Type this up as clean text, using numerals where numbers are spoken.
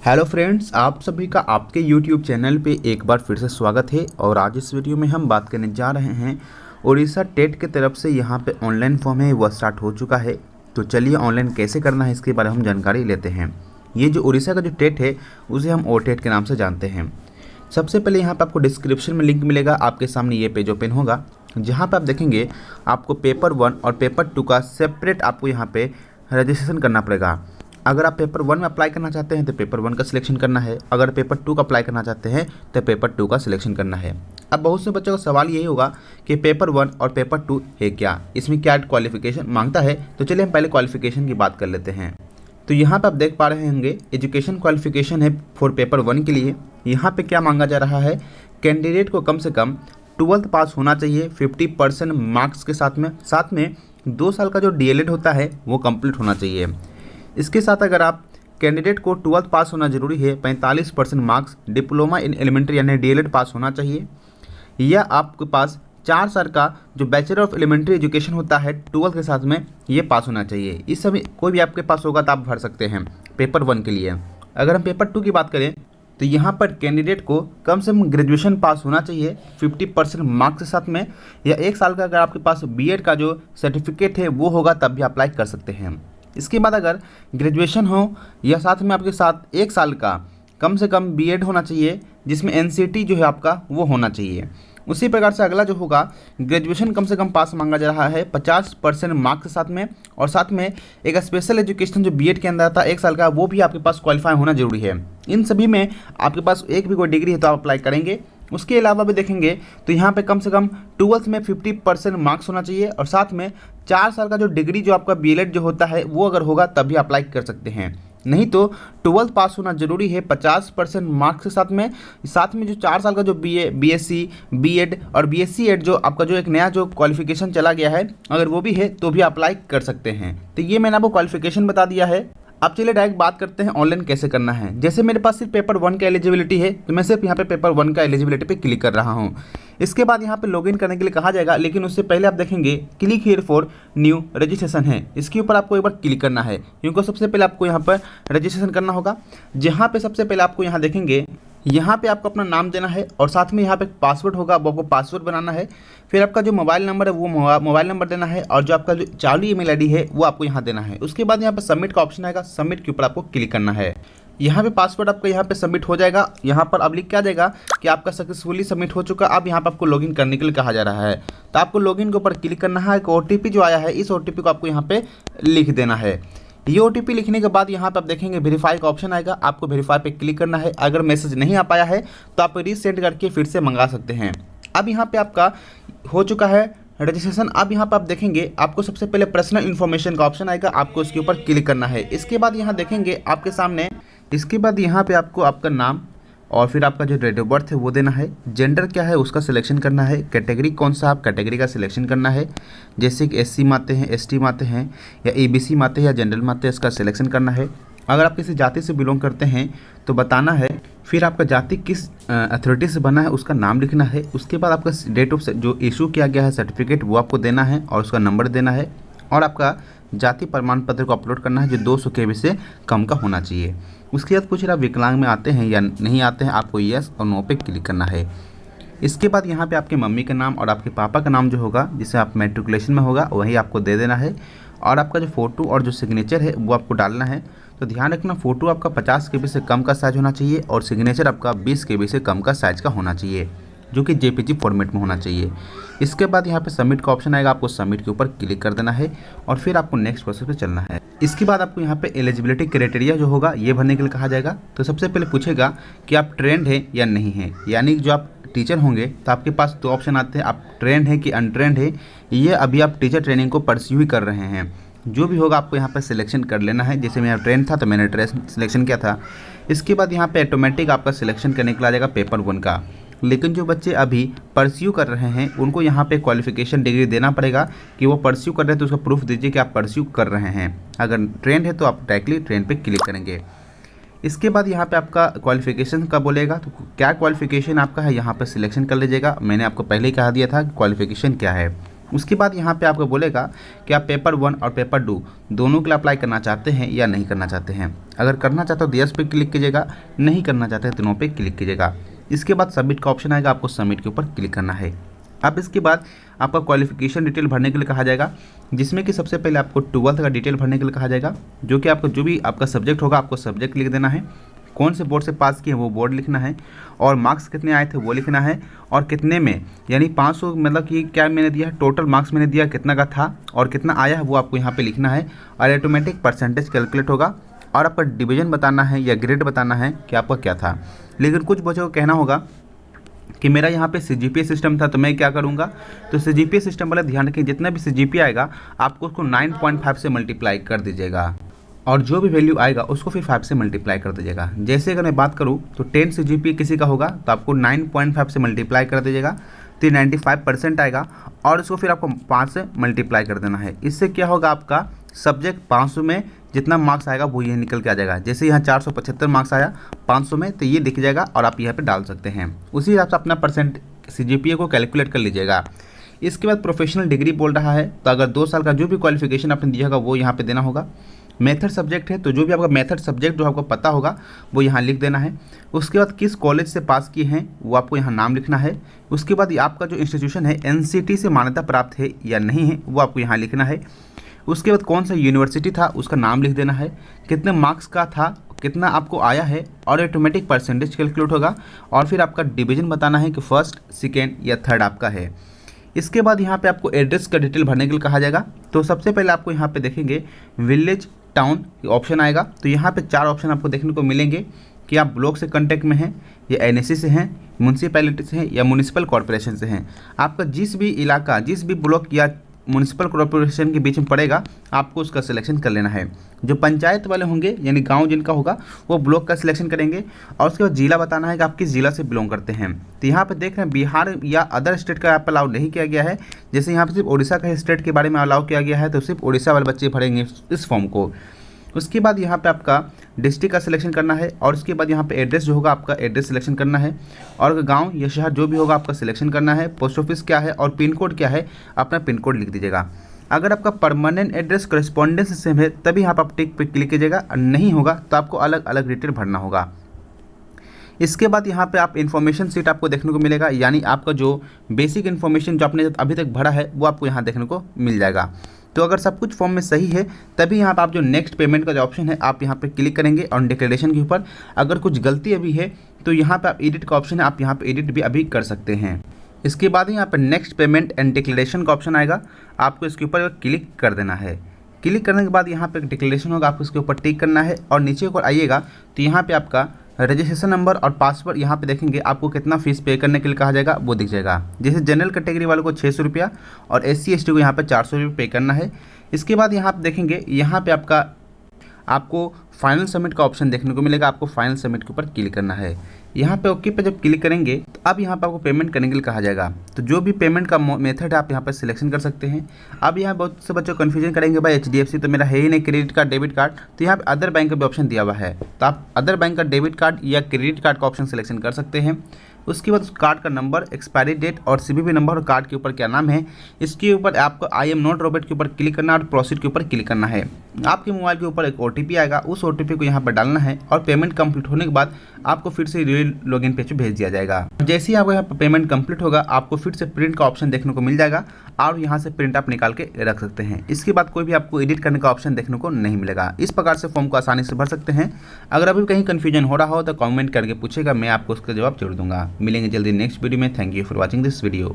Hello friends, आप सभी का आपके यूट्यूब चैनल पे एक बार फिर से स्वागत है। और आज इस वीडियो में हम बात करने जा रहे हैं उड़ीसा टेट की तरफ से यहाँ पे ऑनलाइन फॉर्म है वह स्टार्ट हो चुका है। तो चलिए ऑनलाइन कैसे करना है इसके बारे में हम जानकारी लेते हैं। ये जो उड़ीसा का जो टेट है उसे हम ओ टेट के नाम से जानते हैं। सबसे पहले यहाँ पर आपको डिस्क्रिप्शन में लिंक मिलेगा, आपके सामने ये पेज ओपन होगा जहाँ पर आप देखेंगे आपको पेपर 1 और पेपर 2 का सेपरेट आपको यहाँ पे रजिस्ट्रेशन करना पड़ेगा। अगर आप पेपर 1 में अप्लाई करना चाहते हैं तो पेपर 1 का सिलेक्शन करना है, अगर पेपर 2 का अप्लाई करना चाहते हैं तो पेपर 2 का सिलेक्शन करना है। अब बहुत से बच्चों का सवाल यही होगा कि पेपर 1 और पेपर 2 है क्या, इसमें क्या क्वालिफिकेशन मांगता है। तो चलिए हम पहले क्वालिफिकेशन की बात कर लेते हैं। तो यहाँ पर आप देख पा रहे होंगे एजुकेशन क्वालिफिकेशन है फॉर पेपर 1 के लिए। यहाँ पे क्या मांगा जा रहा है, कैंडिडेट को कम से कम 12th पास होना चाहिए 50% मार्क्स के साथ में 2 साल का जो डीएलएड होता है वो कंप्लीट होना चाहिए। इसके साथ अगर आप कैंडिडेट को 12th पास होना जरूरी है, 45% मार्क्स डिप्लोमा इन एलिमेंट्री यानी डीएलएड पास होना चाहिए, या आपके पास 4 साल का जो बैचलर ऑफ एलिमेंट्री एजुकेशन होता है 12th के साथ में ये पास होना चाहिए। इस समय कोई भी आपके पास होगा तो आप भर सकते हैं पेपर 1 के लिए। अगर हम पेपर 2 की बात करें तो यहाँ पर कैंडिडेट को कम से कम ग्रेजुएशन पास होना चाहिए 50% मार्क्स के साथ में, या 1 साल का अगर आपके पास बीएड का जो सर्टिफिकेट है वो होगा तब भी अप्लाई कर सकते हैं। इसके बाद अगर ग्रेजुएशन हो या साथ में आपके साथ 1 साल का कम से कम बीएड होना चाहिए जिसमें एनसीटी जो है आपका वो होना चाहिए। उसी प्रकार से अगला जो होगा ग्रेजुएशन कम से कम पास मांगा जा रहा है 50% मार्क्स के साथ में, और साथ में एक स्पेशल एजुकेशन जो बीएड के अंदर आता है 1 साल का वो भी आपके पास क्वालिफाई होना जरूरी है। इन सभी में आपके पास एक भी कोई डिग्री है तो आप अप्लाई करेंगे। उसके अलावा भी देखेंगे तो यहाँ पे कम से कम 12th में 50% मार्क्स होना चाहिए, और साथ में 4 साल का जो डिग्री जो आपका बीएलएड जो होता है वो अगर होगा तभी अप्लाई कर सकते हैं। नहीं तो 12th पास होना जरूरी है 50% मार्क्स के साथ में जो 4 साल का जो बीएससी बीएड और बीएससी एड जो आपका जो एक नया जो क्वालिफिकेशन चला गया है अगर वो भी है तो भी अप्लाई कर सकते हैं। तो ये मैंने आपको क्वालिफिकेशन बता दिया है। अब चलिए डायरेक्ट बात करते हैं ऑनलाइन कैसे करना है। जैसे मेरे पास सिर्फ पेपर 1 का एलिजिबिलिटी है तो मैं सिर्फ यहाँ पे पेपर 1 का एलिजिबिलिटी पे क्लिक कर रहा हूँ। इसके बाद यहाँ पे लॉगिन करने के लिए कहा जाएगा, लेकिन उससे पहले आप देखेंगे click here for new registration है, इसके ऊपर आपको एक बार क्लिक करना है क्योंकि सबसे पहले आपको यहाँ पर रजिस्ट्रेशन करना होगा। जहाँ पे सबसे पहले आपको यहाँ देखेंगे यहाँ पे आपको अपना नाम देना है, और साथ में यहाँ पे पासवर्ड होगा वो आपको पासवर्ड बनाना है। फिर आपका जो मोबाइल नंबर है वो मोबाइल नंबर देना है, और जो आपका जो चालू ईमेल आईडी है वो आपको यहाँ देना है। उसके बाद यहाँ पे सबमिट का ऑप्शन आएगा, सबमिट के ऊपर आपको क्लिक करना है। यहाँ पे पासवर्ड आपका यहाँ पे सबमिट हो जाएगा। यहाँ पर अब लिख के आ जाएगा कि आपका सक्सेसफुली सबमिट हो चुका। अब यहाँ पर आपको लॉगिन करने के लिए कहा जा रहा है, तो आपको लॉगिन के ऊपर क्लिक करना है। एक ओटीपी जो आया है इस ओटीपी को आपको यहाँ पे लिख देना है। ये ओटीपी लिखने के बाद यहाँ पे आप देखेंगे वेरीफाई का ऑप्शन आएगा, आपको वेरीफाई पे क्लिक करना है। अगर मैसेज नहीं आ पाया है तो आप रीसेंड करके फिर से मंगा सकते हैं। अब यहाँ पे आपका हो चुका है रजिस्ट्रेशन। अब यहाँ पे आप देखेंगे आपको सबसे पहले पर्सनल इन्फॉर्मेशन का ऑप्शन आएगा, आपको इसके ऊपर क्लिक करना है। इसके बाद यहाँ देखेंगे आपके सामने, इसके बाद यहाँ पे आपको आपका नाम और फिर आपका जो डेट ऑफ बर्थ है वो देना है। जेंडर क्या है उसका सिलेक्शन करना है। कैटेगरी कौन सा आप कैटेगरी का सिलेक्शन करना है, जैसे कि एससी माते हैं, एसटी माते हैं, या एबीसी माते हैं या जनरल माते हैं, इसका सिलेक्शन करना है। अगर आप किसी जाति से बिलोंग करते हैं तो बताना है। फिर आपका जाति किस अथॉरिटी से बना है उसका नाम लिखना है। उसके बाद आपका डेट ऑफ जो इशू किया गया है सर्टिफिकेट वो आपको देना है और उसका नंबर देना है, और आपका जाति प्रमाण पत्र को अपलोड करना है जो 200 KB से कम का होना चाहिए। उसके बाद पूछ रहा विकलांग में आते हैं या नहीं आते हैं, आपको यस और नो पे क्लिक करना है। इसके बाद यहाँ पे आपके मम्मी का नाम और आपके पापा का नाम जो होगा जिसे आप मैट्रिकुलेशन में होगा वही आपको दे देना है, और आपका जो फ़ोटो और जो सिग्नेचर है वो आपको डालना है। तो ध्यान रखना फ़ोटो आपका 50 KB से कम का साइज होना चाहिए और सिग्नेचर आपका 20 KB से कम का साइज का होना चाहिए जो कि जेपीजी फॉर्मेट में होना चाहिए। इसके बाद यहाँ पे सबमिट का ऑप्शन आएगा, आपको सबमिट के ऊपर क्लिक कर देना है और फिर आपको नेक्स्ट प्रोसेस पे चलना है। इसके बाद आपको यहाँ पे एलिजिबिलिटी क्राइटेरिया जो होगा ये भरने के लिए कहा जाएगा। तो सबसे पहले पूछेगा कि आप ट्रेंड है या नहीं है, यानी जो आप टीचर होंगे तो आपके पास 2 ऑप्शन आते हैं, आप ट्रेंड है कि अनट्रेंड है। ये अभी आप टीचर ट्रेनिंग को परस्यू ही कर रहे हैं, जो भी होगा आपको यहाँ पर सिलेक्शन कर लेना है। जैसे मेरा ट्रेंड था तो मैंने सिलेक्शन किया था। इसके बाद यहाँ पे ऑटोमेटिक आपका सिलेक्शन करने के लिए आ जाएगा पेपर 1 का। लेकिन जो बच्चे अभी परस्यू कर रहे हैं उनको यहाँ पे क्वालिफिकेशन डिग्री देना पड़ेगा कि वो परस्यू कर रहे हैं, तो उसका प्रूफ दीजिए कि आप परस्यू कर रहे हैं। अगर ट्रेंड है तो आप डायरेक्टली ट्रेंड पे क्लिक करेंगे। इसके बाद यहाँ पे आपका क्वालिफिकेशन का बोलेगा, तो क्या क्वालिफिकेशन आपका है यहाँ पे सिलेक्शन कर लीजिएगा। मैंने आपको पहले ही कहा दिया था कि क्वालिफिकेशन क्या है। उसके बाद यहाँ पे आपको बोलेगा कि आप पेपर 1 और पेपर 2 दोनों के लिए अप्लाई करना चाहते हैं या नहीं करना चाहते हैं। अगर करना चाहते हो तो यस पे क्लिक कीजिएगा, नहीं करना चाहते हैं तो नो पे क्लिक कीजिएगा। इसके बाद सबमिट का ऑप्शन आएगा, आपको सबमिट के ऊपर क्लिक करना है। अब इसके बाद आपका क्वालिफिकेशन डिटेल भरने के लिए कहा जाएगा, जिसमें कि सबसे पहले आपको 12th का डिटेल भरने के लिए कहा जाएगा, जो कि आपको जो भी आपका सब्जेक्ट होगा आपको सब्जेक्ट लिख देना है, कौन से बोर्ड से पास किए हैं वो बोर्ड लिखना है, और मार्क्स कितने आए थे वो लिखना है, और कितने में यानी 500 मतलब कि क्या मैंने दिया है, टोटल मार्क्स मैंने दिया कितना का था और कितना आया है वो आपको यहाँ पे लिखना है। और ऑटोमेटिक परसेंटेज कैलकुलेट होगा और आपका डिवीजन बताना है या ग्रेड बताना है कि आपका क्या था। लेकिन कुछ बच्चों को कहना होगा कि मेरा यहाँ पे CGPA सिस्टम था तो मैं क्या करूँगा, तो CGPA सिस्टम वाला ध्यान रखें, जितना भी CGPA आएगा आपको उसको 9.5 से मल्टीप्लाई कर दीजिएगा और जो भी वैल्यू आएगा उसको फिर 5 से मल्टीप्लाई कर दीजिएगा। जैसे अगर मैं बात करूँ तो 10 CGPA किसी का होगा तो आपको 9.5 से मल्टीप्लाई कर दीजिएगा तो 95% आएगा और इसको फिर आपको 5 से मल्टीप्लाई कर देना है। इससे क्या होगा, आपका सब्जेक्ट 500 में जितना मार्क्स आएगा वो ये निकल के आ जाएगा। जैसे यहाँ 475 मार्क्स आया 500 में तो ये दिख जाएगा और आप यहाँ पे डाल सकते हैं। उसी हिसाब से अपना परसेंट CGPA को कैलकुलेट कर लीजिएगा। इसके बाद प्रोफेशनल डिग्री बोल रहा है, तो अगर 2 साल का जो भी क्वालिफिकेशन आपने दिया होगा वो यहाँ पे देना होगा। मेथड सब्जेक्ट है तो जो भी आपका मेथड सब्जेक्ट जो आपको पता होगा वो यहाँ लिख देना है। उसके बाद किस कॉलेज से पास किए हैं वो आपको यहाँ नाम लिखना है। उसके बाद आपका जो इंस्टीट्यूशन है NCT से मान्यता प्राप्त है या नहीं है वो आपको यहाँ लिखना है। उसके बाद कौन सा यूनिवर्सिटी था उसका नाम लिख देना है, कितने मार्क्स का था, कितना आपको आया है, और ऑटोमेटिक परसेंटेज कैलकुलेट होगा और फिर आपका डिवीजन बताना है कि फर्स्ट, सेकेंड या थर्ड आपका है। इसके बाद यहाँ पे आपको एड्रेस का डिटेल भरने के लिए कहा जाएगा। तो सबसे पहले आपको यहाँ पे देखेंगे विलेज टाउन ऑप्शन आएगा, तो यहाँ पे 4 ऑप्शन आपको देखने को मिलेंगे कि आप ब्लॉक से कांटेक्ट में हैं या NSC से हैं, म्यूनसिपैलिटी से हैं या म्यूनिसिपल कॉर्पोरेशन से हैं। आपका जिस भी इलाका, जिस भी ब्लॉक या म्यूनसिपल कॉर्पोरेशन के बीच में पड़ेगा आपको उसका सिलेक्शन कर लेना है। जो पंचायत वाले होंगे यानी गांव जिनका होगा वो ब्लॉक का सिलेक्शन करेंगे और उसके बाद जिला बताना है कि आप किस जिला से बिलोंग करते हैं। तो यहाँ पे देख रहे हैं बिहार या अदर स्टेट का यहाँ पर अलाउ नहीं किया गया है। जैसे यहाँ पे सिर्फ उड़ीसा का स्टेट के बारे में अलाउ किया गया है तो सिर्फ उड़ीसा वाले बच्चे भरेंगे इस फॉर्म को। उसके बाद यहाँ पे आपका डिस्ट्रिक्ट का सिलेक्शन करना है और उसके बाद यहाँ पे एड्रेस जो होगा आपका एड्रेस सिलेक्शन करना है और गांव या शहर जो भी होगा आपका सिलेक्शन करना है। पोस्ट ऑफिस क्या है और पिन कोड क्या है अपना पिन कोड लिख दीजिएगा। अगर आपका परमानेंट एड्रेस कॉरेस्पॉन्डेंस सेम है तभी यहाँ पर आप टिक पे क्लिक कीजिएगा, नहीं होगा तो आपको अलग अलग डिटेल भरना होगा। इसके बाद यहाँ पे आप इन्फॉर्मेशन सीट आपको देखने को मिलेगा, यानी आपका जो बेसिक इन्फॉर्मेशन जो आपने अभी तक भरा है वो आपको यहाँ देखने को मिल जाएगा। तो अगर सब कुछ फॉर्म में सही है तभी यहाँ पर आप जो नेक्स्ट पेमेंट का जो ऑप्शन है आप यहाँ पे क्लिक करेंगे और डिक्लेरेशन के ऊपर। अगर कुछ गलती अभी है तो यहाँ पे आप एडिट का ऑप्शन है, आप यहाँ पे एडिट भी अभी कर सकते हैं। इसके बाद यहाँ पर नेक्स्ट पेमेंट एंड डिक्लेरेशन का ऑप्शन आएगा, आपको इसके ऊपर क्लिक कर देना है। क्लिक करने के बाद यहाँ पे एक डिक्लेरेशन होगा, आपको इसके ऊपर टिक करना है और नीचे ऊपर आइएगा तो यहाँ पे आपका रजिस्ट्रेशन नंबर और पासवर्ड यहाँ पे देखेंगे आपको कितना फीस पे करने के लिए कहा जाएगा वो दिख जाएगा। जैसे जनरल कैटेगरी वालों को 600 रुपया और SC ST को यहाँ पे 400 रुपये पे करना है। इसके बाद यहाँ पे देखेंगे यहाँ पे आपको फाइनल सबमिट का ऑप्शन देखने को मिलेगा, आपको फाइनल सबमिट के ऊपर क्लिक करना है। यहाँ पे ओके पे जब क्लिक करेंगे तो अब यहाँ पे आपको पेमेंट करने के लिए कहा जाएगा। तो जो भी पेमेंट का मेथड है आप यहाँ पर सिलेक्शन कर सकते हैं। अब यहाँ बहुत से बच्चों कन्फ्यूजन करेंगे भाई HDFC तो मेरा है ही नहीं क्रेडिट कार्ड डेबिट कार्ड, तो यहाँ पे अदर बैंक का भी ऑप्शन दिया हुआ है, तो आप अदर बैंक का डेबिट कार्ड या क्रेडिट कार्ड का ऑप्शन सिलेक्शन कर सकते हैं। उसके बाद उस कार्ड का नंबर, एक्सपायरी डेट और CVV नंबर और कार्ड के ऊपर क्या नाम है इसके ऊपर आपको I am not रोबोट के ऊपर क्लिक करना और प्रोसीड के ऊपर क्लिक करना है। आपके मोबाइल के ऊपर एक OTP आएगा, उस OTP को यहाँ पर डालना है और पेमेंट कंप्लीट होने के बाद आपको फिर से लॉगिन पेज पे भेज दिया जाएगा। जैसे ही आपको यहाँ पर पेमेंट कंप्लीट होगा आपको फिर से प्रिंट का ऑप्शन देखने को मिल जाएगा और यहाँ से प्रिंट आप निकाल के रख सकते हैं। इसके बाद कोई भी आपको एडिट करने का ऑप्शन देखने को नहीं मिलेगा। इस प्रकार से फॉर्म को आसानी से भर सकते हैं। अगर अभी कहीं कन्फ्यूजन हो रहा हो तो कमेंट करके पूछेगा, मैं आपको उसका जवाब जरूर दूंगा। मिलेंगे जल्दी नेक्स्ट वीडियो में। Thank you for watching this video.